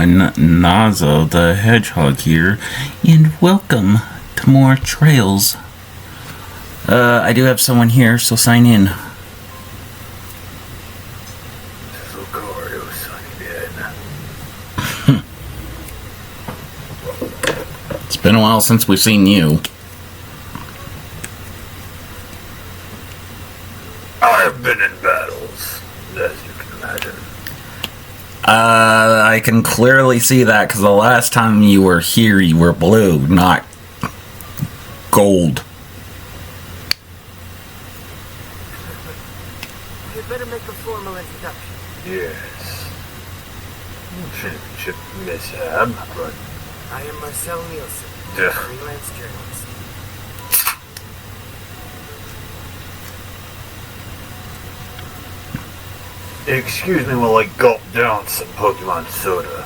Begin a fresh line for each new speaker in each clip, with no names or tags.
everyone, Nazo the Hedgehog here, and welcome to more Trails. I do have someone here, so sign in. It's been a while since we've seen you.
I've been in battles, as you can imagine.
I can clearly see that, because the last time you were here, you were blue, not gold.
You better make a formal introduction.
Yes. Championship mishap, but...
I am Marcel Nielsen,
Yeah.
freelance journalist.
Excuse me while I gulp down some Pokemon soda.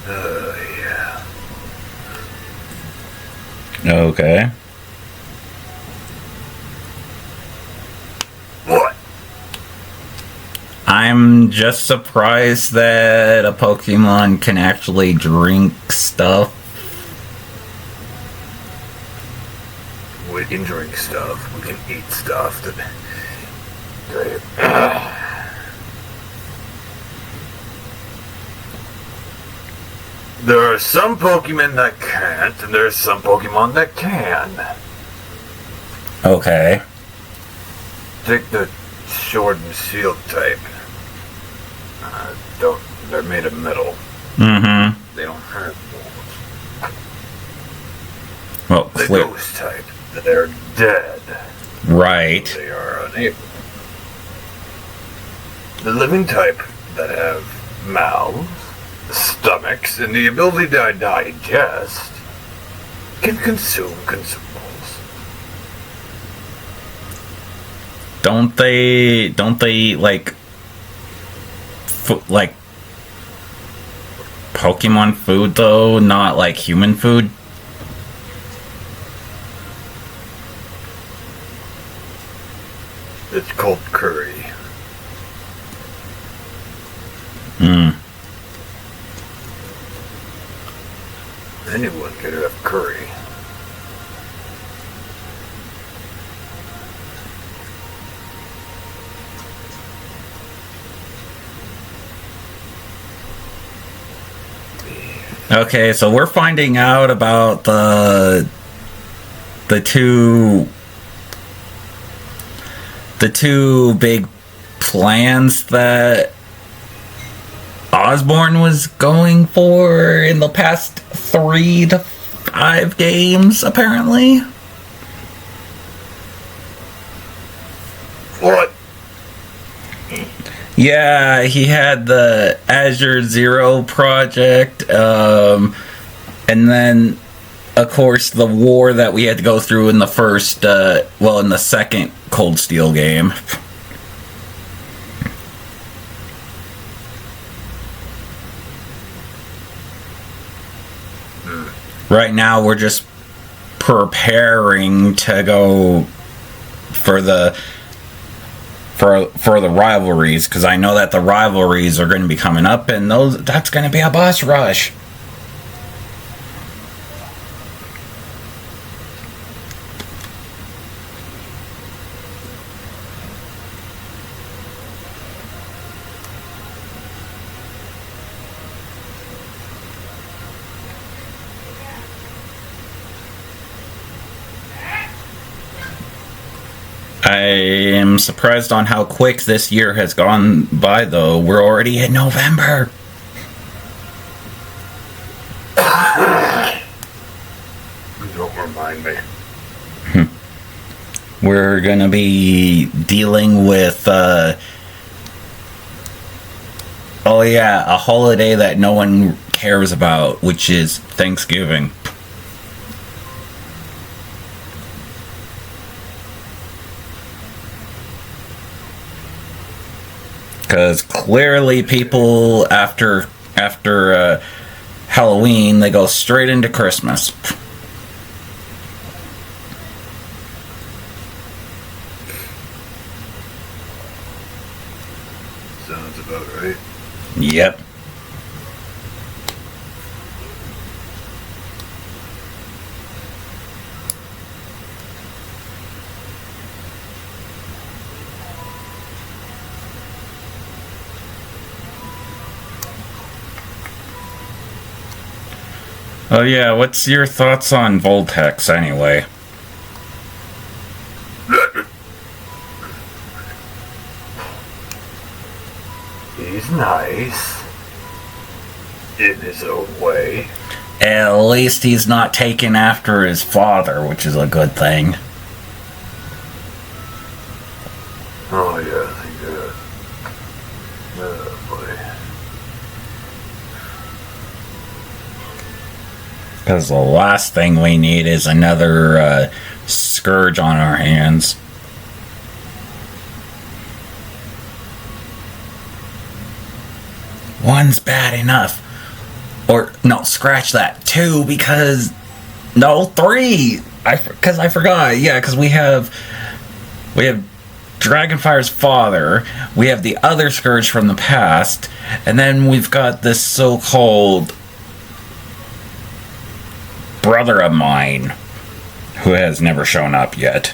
Yeah.
Okay.
What?
I'm just surprised that a Pokemon can actually drink stuff.
We can drink stuff, we can eat stuff that... There are some Pokemon that can't, and there are some Pokemon that can.
Okay.
Take the Sword and Shield type. They're made of metal.
Mm-hmm.
They don't hurt balls.
Well,
The
clear.
Ghost type. They're dead.
Right.
They are unable. The living type that have mouths, stomachs, and the ability to digest can consume consumables.
Don't they eat like Pokemon food though, not like human food?
It's called curry.
Hmm.
Anyone could have curry.
Okay, so we're finding out about the two big plans that Osborne was going for in the past 3 to 5 games, apparently.
What?
Yeah, he had the Azure Zero project, and then, of course, the war that we had to go through in the first, in the second Cold Steel game. Right now, we're just preparing to go for the rivalries, because I know that the rivalries are going to be coming up, and that's going to be a boss rush. I am surprised on how quick this year has gone by, though. We're already in November.
Don't remind me.
We're going to be dealing with, a holiday that no one cares about, which is Thanksgiving. Because clearly people after Halloween, they go straight into Christmas.
Sounds about right.
Yep. Oh yeah, what's your thoughts on Voltex anyway?
He's nice. In his own way.
At least he's not taken after his father, which is a good thing.
Oh, yeah, I think oh, boy.
Because the last thing we need is another scourge on our hands. One's bad enough. Or, no, scratch that. 2, because... No, 3! Because I forgot. Yeah, because we have Dragonfire's father, we have the other scourge from the past, and then we've got this so-called brother of mine who has never shown up yet.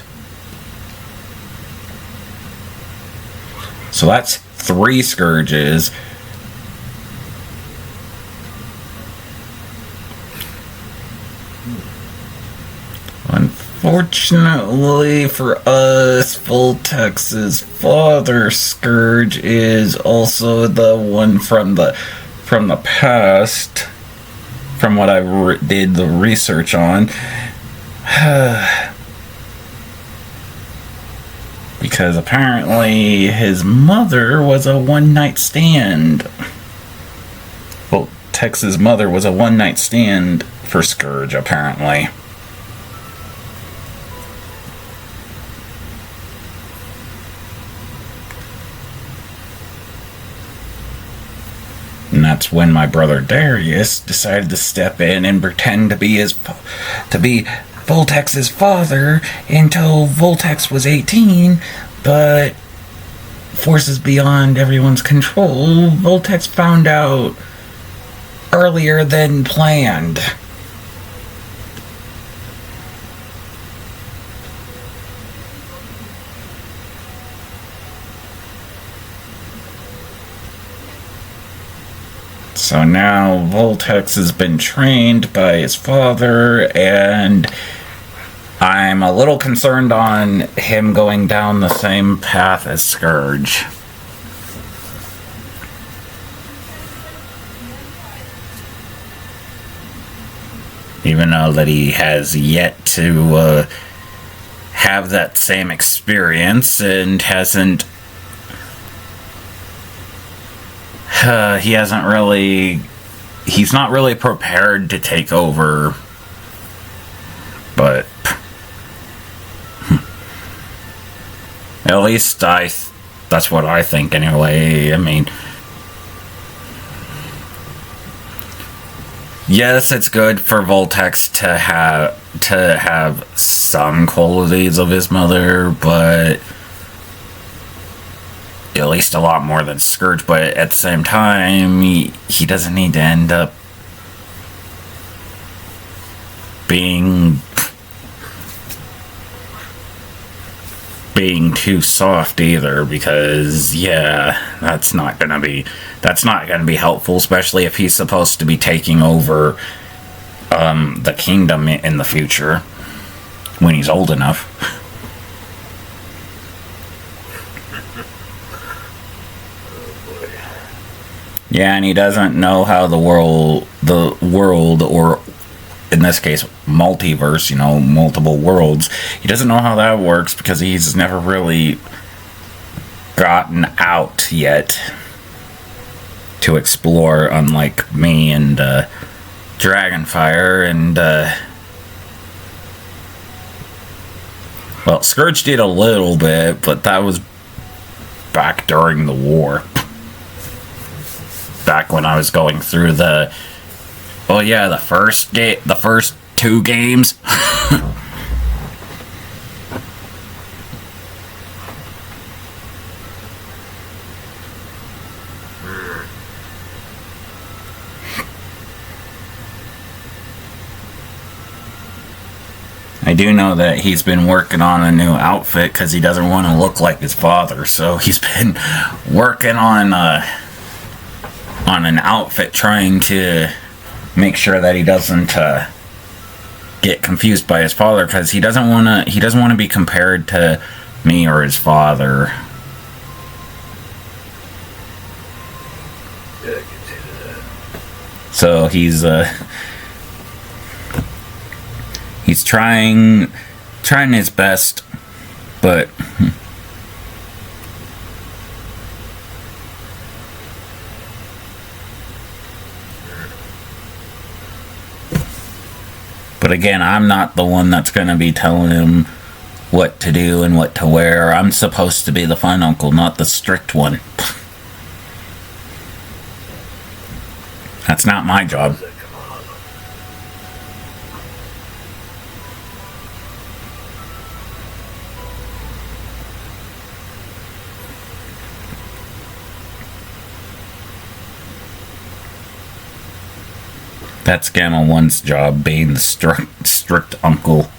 So that's 3 scourges. Unfortunately for us, Voltex's father scourge is also the one from the past, from what I did the research on. Because apparently his mother was a one-night stand. Voltex's mother was a one-night stand for scourge, apparently. And that's when my brother Darius decided to step in and pretend to be Voltex's father until Voltex was 18, but forces beyond everyone's control, Voltex found out earlier than planned. So now Voltex has been trained by his father, and I'm a little concerned on him going down the same path as Scourge. Even though that he has yet to have that same experience and hasn't he's not really prepared to take over, but at least that's what I think anyway. I mean, yes, it's good for Voltex to have some qualities of his mother, but at least a lot more than Scourge. But at the same time, he doesn't need to end up being too soft either, because that's not gonna be helpful, especially if he's supposed to be taking over the kingdom in the future when he's old enough. Yeah, and he doesn't know how the world, or in this case, multiverse, multiple worlds. He doesn't know how that works because he's never really gotten out yet to explore, unlike me and Dragonfire. And, well, Scourge did a little bit, but that was back during the war. back when I was going through the first two games. I do know that he's been working on a new outfit because he doesn't want to look like his father. So he's been working on an outfit, trying to make sure that he doesn't get confused by his father, because he doesn't want to be compared to me or his father.
Yeah, I can see that.
So he's trying his best, but again, I'm not the one that's going to be telling him what to do and what to wear. I'm supposed to be the fun uncle, not the strict one. That's not my job. That's Gamma 1's job, being the strict uncle.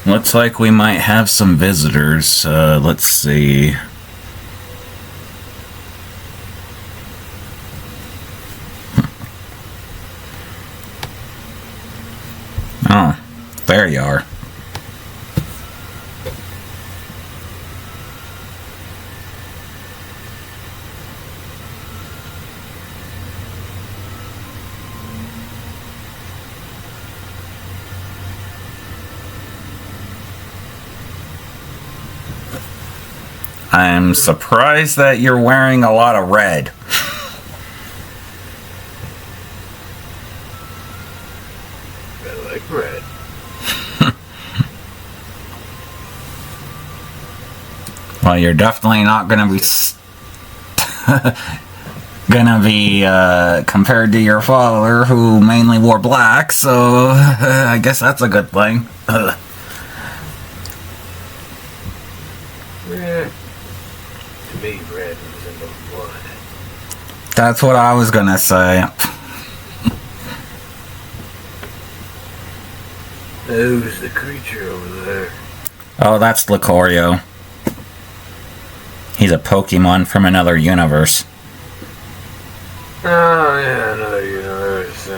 Looks like we might have some visitors. Let's see. Oh, there you are. I'm surprised that you're wearing a lot of red.
I like red.
Well, you're definitely not gonna be compared to your father, who mainly wore black. So I guess that's a good thing.
Yeah. To me, red resembles blood.
That's what I was gonna say.
Who's the creature over there?
Oh, that's Lucario. He's a Pokemon from another universe.
Oh, yeah, another universe.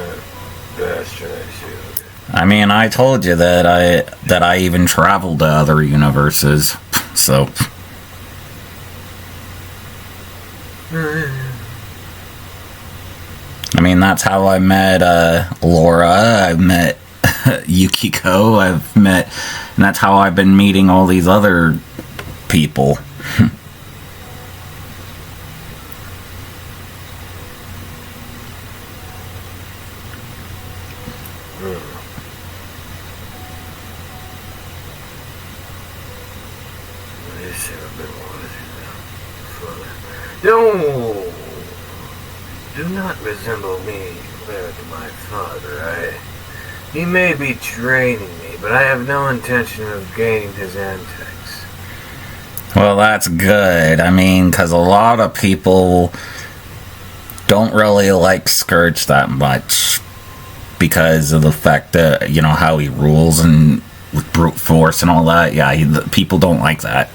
Bastard, I see. Okay.
I mean, I told you that I even traveled to other universes. So. I mean, that's how I met Laura. I've met Yukiko. And that's how I've been meeting all these other people.
No! Do not resemble me compared to my father. He may be training me, but I have no intention of gaining his antics.
Well, that's good. I mean, because a lot of people don't really like Scourge that much because of the fact that, you know, how he rules and with brute force and all that. Yeah, people don't like that.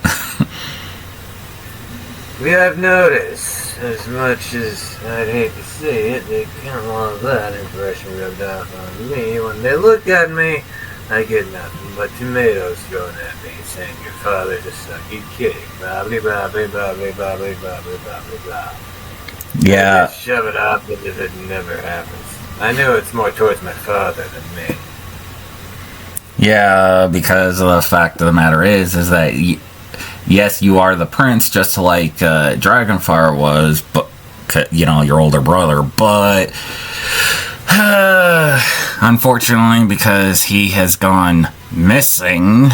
We have noticed, as much as I'd hate to see it, they can't want that impression rubbed off on me. When they look at me, I get nothing but tomatoes thrown at me, saying your father's a sucky kid. Blah, blah, blah, blah, blah, blah, blah, blah, blah, blah, blah, blah.
Yeah.
I just shove it off as if it never happens. I knew it's more towards my father than me.
Yeah, because the fact of the matter is that yes, you are the prince, just like Dragonfire was, but your older brother. But unfortunately, because he has gone missing,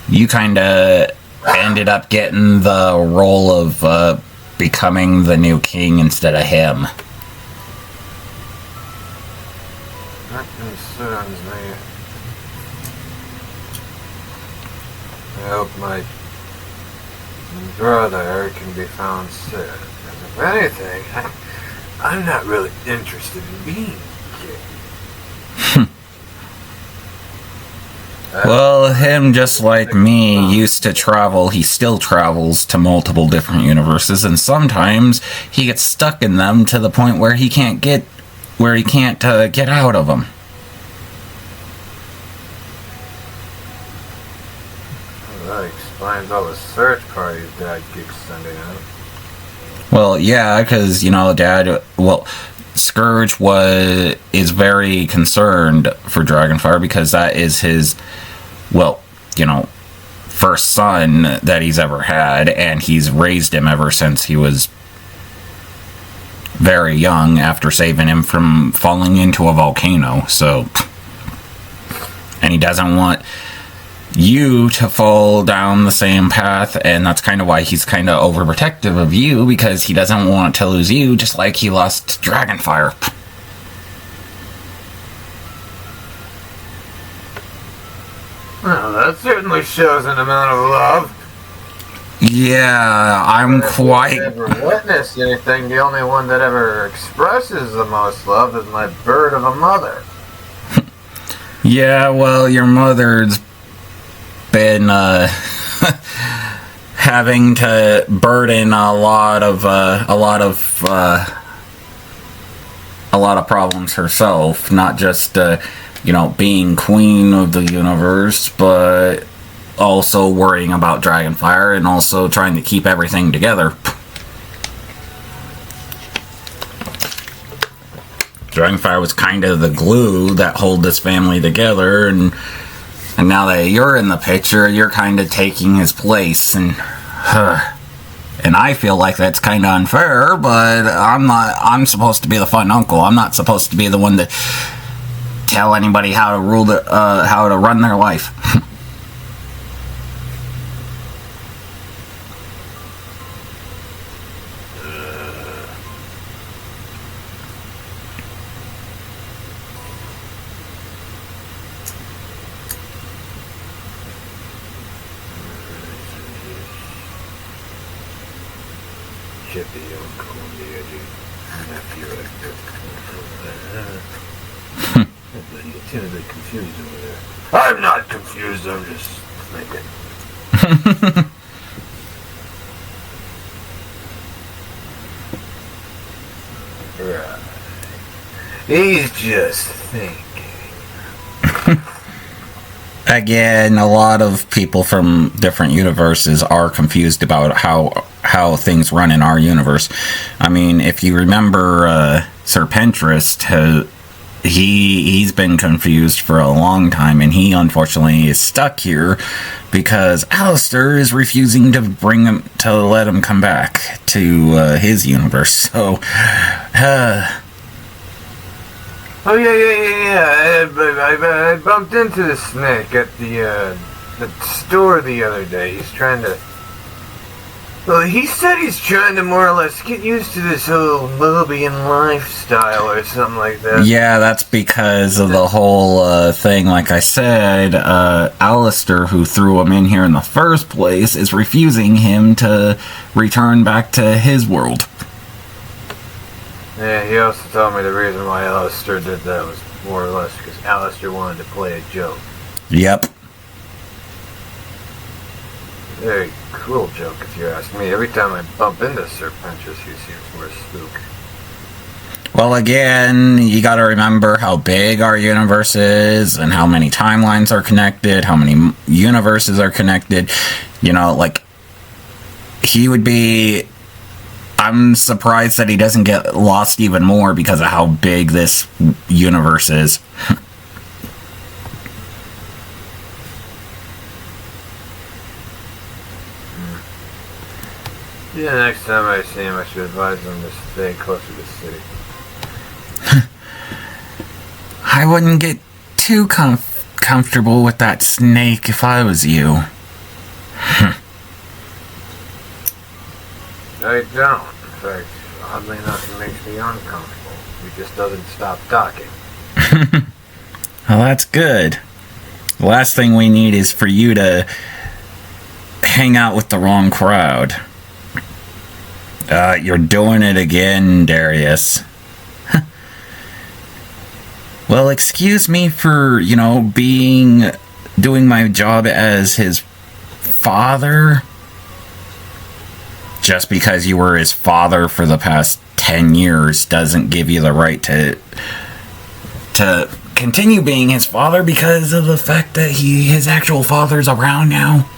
you kind of ended up getting the role of becoming the new king instead of him.
That concerns me. I hope my brother can be found soon. Because if anything, I'm not really interested in being king.
Well, him, just like me, used to travel. He still travels to multiple different universes, and sometimes he gets stuck in them to the point where he can't get out of them.
Well, that explains all the search parties Dad keeps sending out.
Well, yeah, because Dad. Well, Scourge is very concerned for Dragonfire because that is his, first son that he's ever had, and he's raised him ever since he was very young after saving him from falling into a volcano. So, and he doesn't want you to fall down the same path, and that's kind of why he's kind of overprotective of you, because he doesn't want to lose you, just like he lost Dragonfire.
Well, that certainly shows an amount of love.
Yeah, I'm quite...
I've never witnessed anything. The only one that ever expresses the most love is my bird of a mother.
Yeah, well, your mother's been having to burden a lot of problems herself, not just being queen of the universe, but also worrying about Dragonfire and also trying to keep everything together. Dragonfire was kind of the glue that held this family together, and now that you're in the picture, you're kind of taking his place, and I feel like that's kind of unfair, but I'm supposed to be the fun uncle. I'm not supposed to be the one to tell anybody how to how to run their life.
Confused over there. I'm not confused, I'm just thinking. Right. He's just thinking.
Again, a lot of people from different universes are confused about how things run in our universe. I mean, if you remember, Serpentress, he's been confused for a long time, and he unfortunately is stuck here because Alistair is refusing to let him come back to his universe. So,
Oh yeah. I bumped into the snake at the store the other day. He's trying to. Well, he said he's trying to more or less get used to this whole Mobian lifestyle or something like that.
Yeah, that's because of the whole thing. Like I said, Alistair, who threw him in here in the first place, is refusing him to return back to his world.
Yeah, he also told me the reason why Alistair did that was more or less because Alistair wanted to play a joke.
Yep.
Very cruel joke, if you ask me. Every time I bump into Serpentress, he seems more spook.
Well, again, you gotta remember how big our universe is and how many timelines are connected, how many universes are connected. He would be... I'm surprised that he doesn't get lost even more because of how big this universe is.
Yeah, next time I see him, I should advise him to stay closer to the city.
I wouldn't get too comfortable with that snake if I was you.
I don't. In fact, oddly enough, it makes me uncomfortable. He just doesn't stop talking.
Well, that's good. The last thing we need is for you to hang out with the wrong crowd. You're doing it again, Darius. Well, excuse me for, doing my job as his father. Just because you were his father for the past 10 years doesn't give you the right to continue being his father because of the fact that his actual father's around now.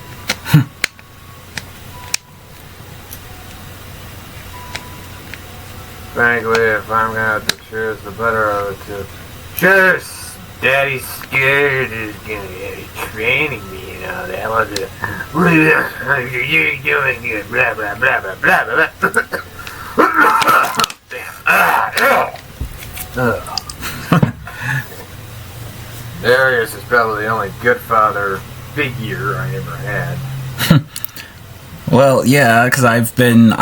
Frankly, if I'm gonna have to choose, the better of the two. Sure, Daddy's scared is gonna be training me, that was it. You're doing good, blah, blah, blah, blah, blah, blah, blah. Damn. Darius is probably the only good father figure I ever had.
Well, yeah, because I've been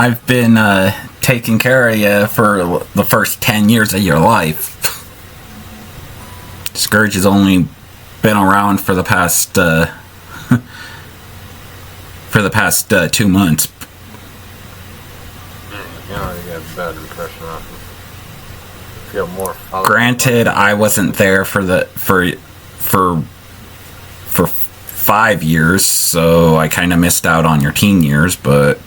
taking care of you for the first 10 years of your life. Scourge has only been around for the past 2 months.
You got a bad impression off him. Feel more followed.
Granted, I wasn't there for 5 years, so I kind of missed out on your teen years, but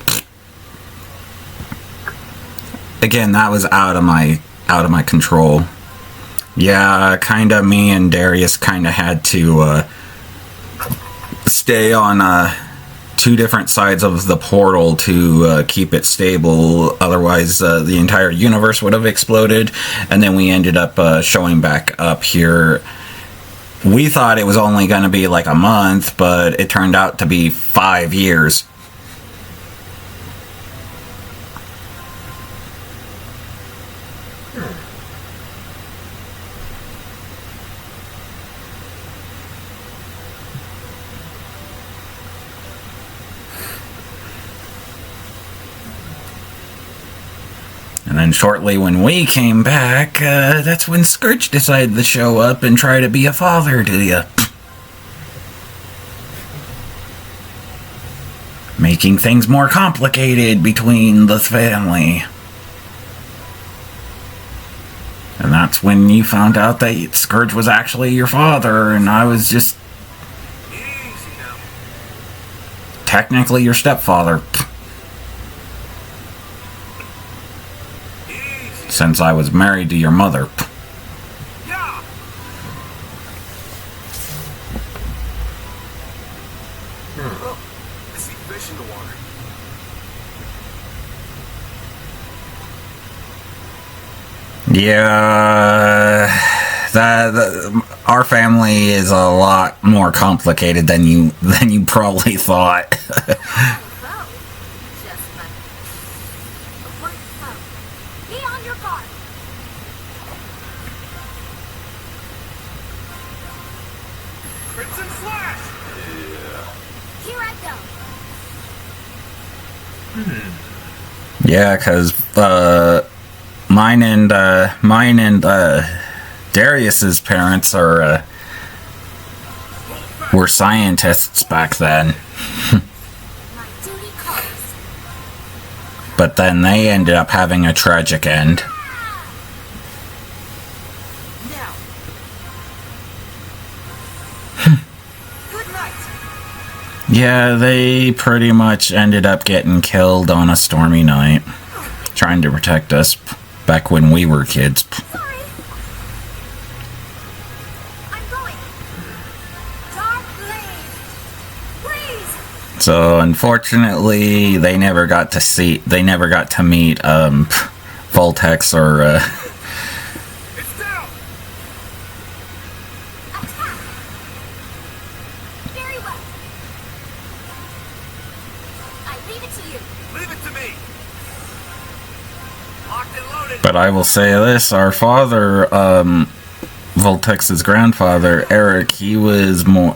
again, that was out of my control. Yeah, kind of me and Darius kind of had to stay on 2 different sides of the portal to keep it stable. Otherwise, the entire universe would have exploded. And then we ended up showing back up here. We thought it was only going to be like a month, but it turned out to be 5 years. And then shortly when we came back, that's when Scourge decided to show up and try to be a father to you. Making things more complicated between the family. And that's when you found out that Scourge was actually your father, and I was just technically your stepfather. Since I was married to your mother.
Oh, I see fish in the water.
Yeah, our family is a lot more complicated than you probably thought.
Crimson Flash!
Here I go.
Yeah, because mine and Darius's parents were scientists back then.
My duty calls.
But then they ended up having a tragic end.
Now! Good night!
Yeah, they pretty much ended up getting killed on a stormy night, trying to protect us back when we were kids.
Sorry. I'm going. Dark Blade. Please.
So unfortunately, they never got to meet Voltex or
It's down!
Attack. Very well. Leave it to you.
Leave it to me. Locked and loaded.
But I will say this: our father, Voltex's grandfather, Eric, he was more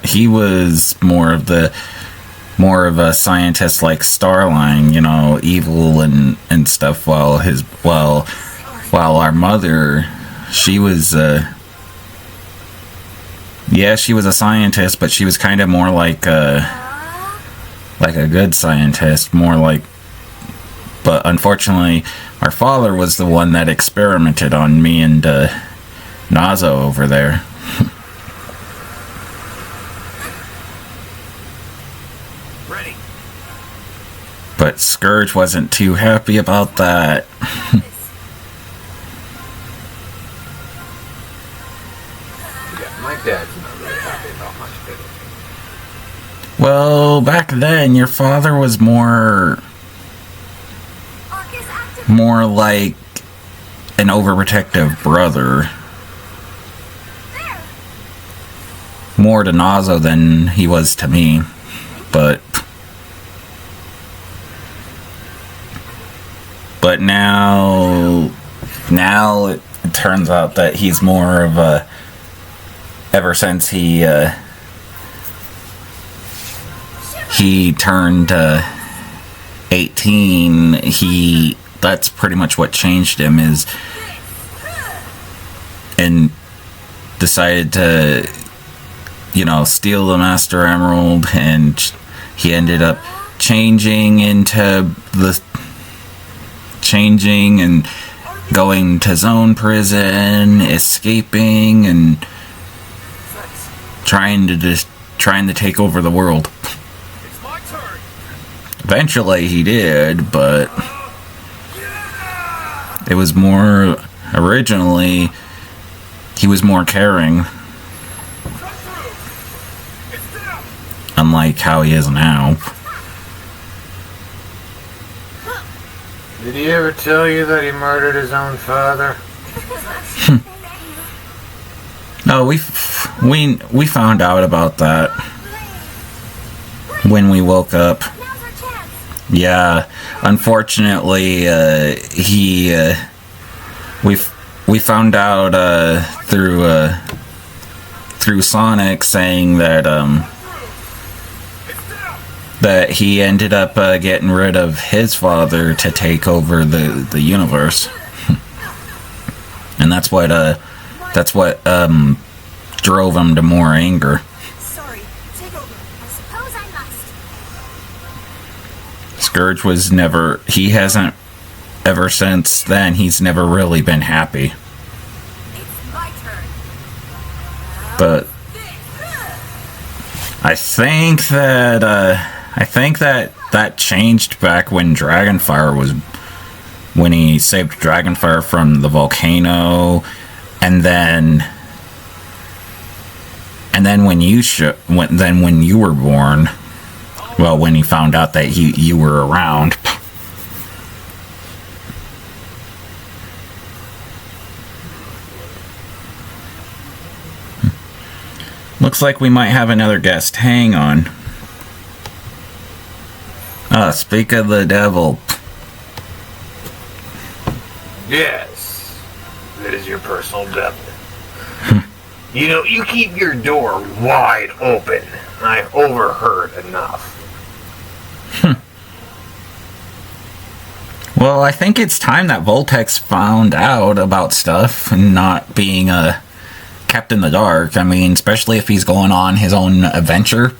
of a scientist like Starline, you know, evil and stuff. While our mother, she was she was a scientist, but she was kind of more like a good scientist, more like. But unfortunately, our father was the one that experimented on me and Nazo over there.
Ready.
But Scourge wasn't too happy about that.
Yeah, my dad's not really happy about much of it.
Well, back then, your father was more
Arc is active.
like an overprotective brother.
There.
More to Nazo than he was to me. But now it turns out that he's more of a, ever since he turned 18, that's pretty much what changed him, and decided to, you know, steal the Master Emerald, and he ended up changing and going to Zone Prison, escaping, and trying to take over the world.
It's my turn.
Eventually he did, but it was more, originally, he was more caring,
Cut through. It's down.
unlike how he is now.
Did he ever tell you that he murdered his own father?
No, we found out about that when we woke up.
Now's our chance.
Yeah, unfortunately, we found out through Sonic saying that
It's down.
that he ended up getting rid of his father to take over the universe, and that's what drove him to more anger.
Sorry. Take over. I suppose I must.
Scourge hasn't, ever since then, he's never really been happy.
It's my turn.
But I think that changed back when when he saved Dragonfire from the volcano, and then when you were born, well, when he found out that you were around. Looks like we might have another guest. Hang on. Speak of the devil.
Yes. It is your personal devil. You know, you keep your door wide open. I've overheard enough.
Well, I think it's time that Voltex found out about stuff and not being kept in the dark. I mean, especially if he's going on his own adventure.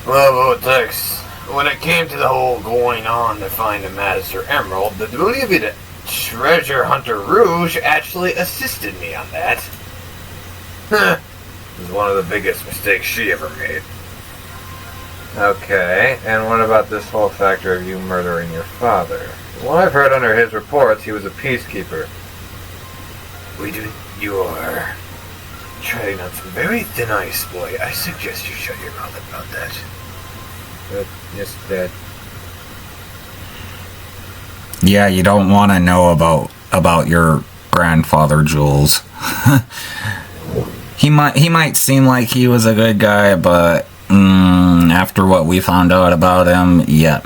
Well, Vortex, when it came to the whole going on to find a Master Emerald, the believed treasure hunter Rouge actually assisted me on that. It was one of the biggest mistakes she ever made. Okay, and what about this whole factor of you murdering your father? Well, I've heard under his reports he was a peacekeeper. You are treading on some very thin ice, boy. I suggest you shut your mouth about that. Yes, Dad.
Yeah, you don't want to know about your grandfather, Jules. He might seem like he was a good guy, but After what we found out about him, yeah,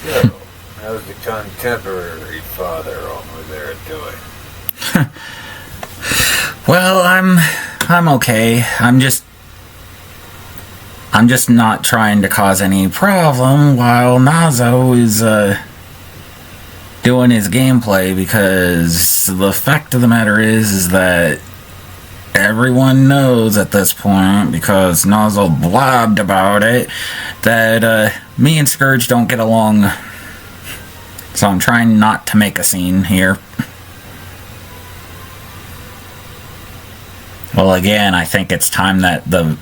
So, how's the contemporary father over there doing?
Well, I'm okay. I'm just not trying to cause any problem while Nazo is doing his gameplay, because the fact of the matter is that everyone knows at this point, because Nazo blabbed about it, that me and Scourge don't get along. So I'm trying not to make a scene here. Well, again, I think it's time that the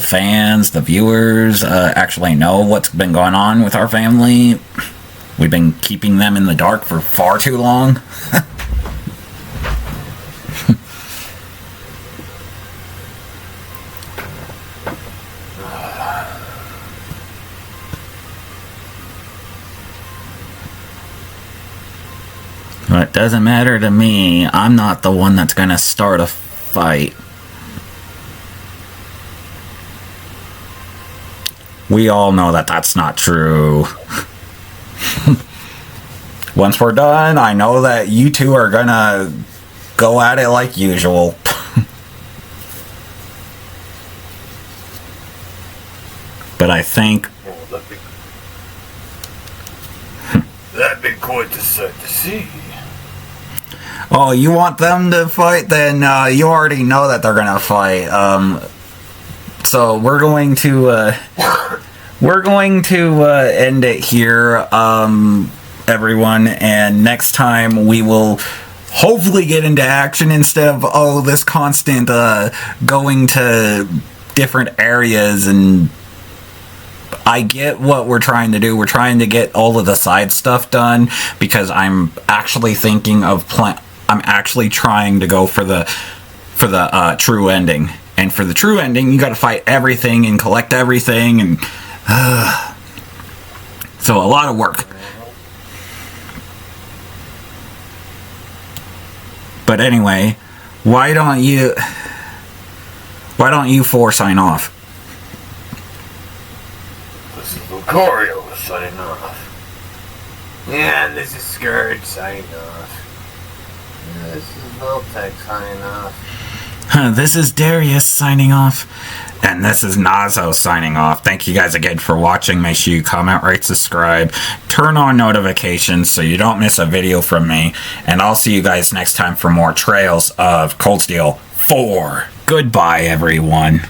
fans, the viewers, actually know what's been going on with our family. We've been keeping them in the dark for far too long. But it doesn't matter to me. I'm not the one that's gonna start a fight. We all know that that's not true. Once we're done, I know that you two are gonna go at it like usual. But I think...
Well, that'd be quite the sight to see.
Oh, you want them to fight? Then you already know that they're gonna fight. So we're going to end it here, everyone. And next time we will hopefully get into action instead of this constant going to different areas. And I get what we're trying to do. We're trying to get all of the side stuff done, because I'm actually thinking of I'm actually trying to go for the true ending. And for the true ending, you got to fight everything and collect everything, and so a lot of work. But anyway, why don't you four sign off?
This is Lucario signing off. Yeah, this is Scourge signing off. Yeah, this is Voltec signing off.
This is Darius signing off. And this is Nazo signing off. Thank you guys again for watching. Make sure you comment, rate, subscribe, turn on notifications so you don't miss a video from me. And I'll see you guys next time for more Trails of Cold Steel 4. Goodbye, everyone.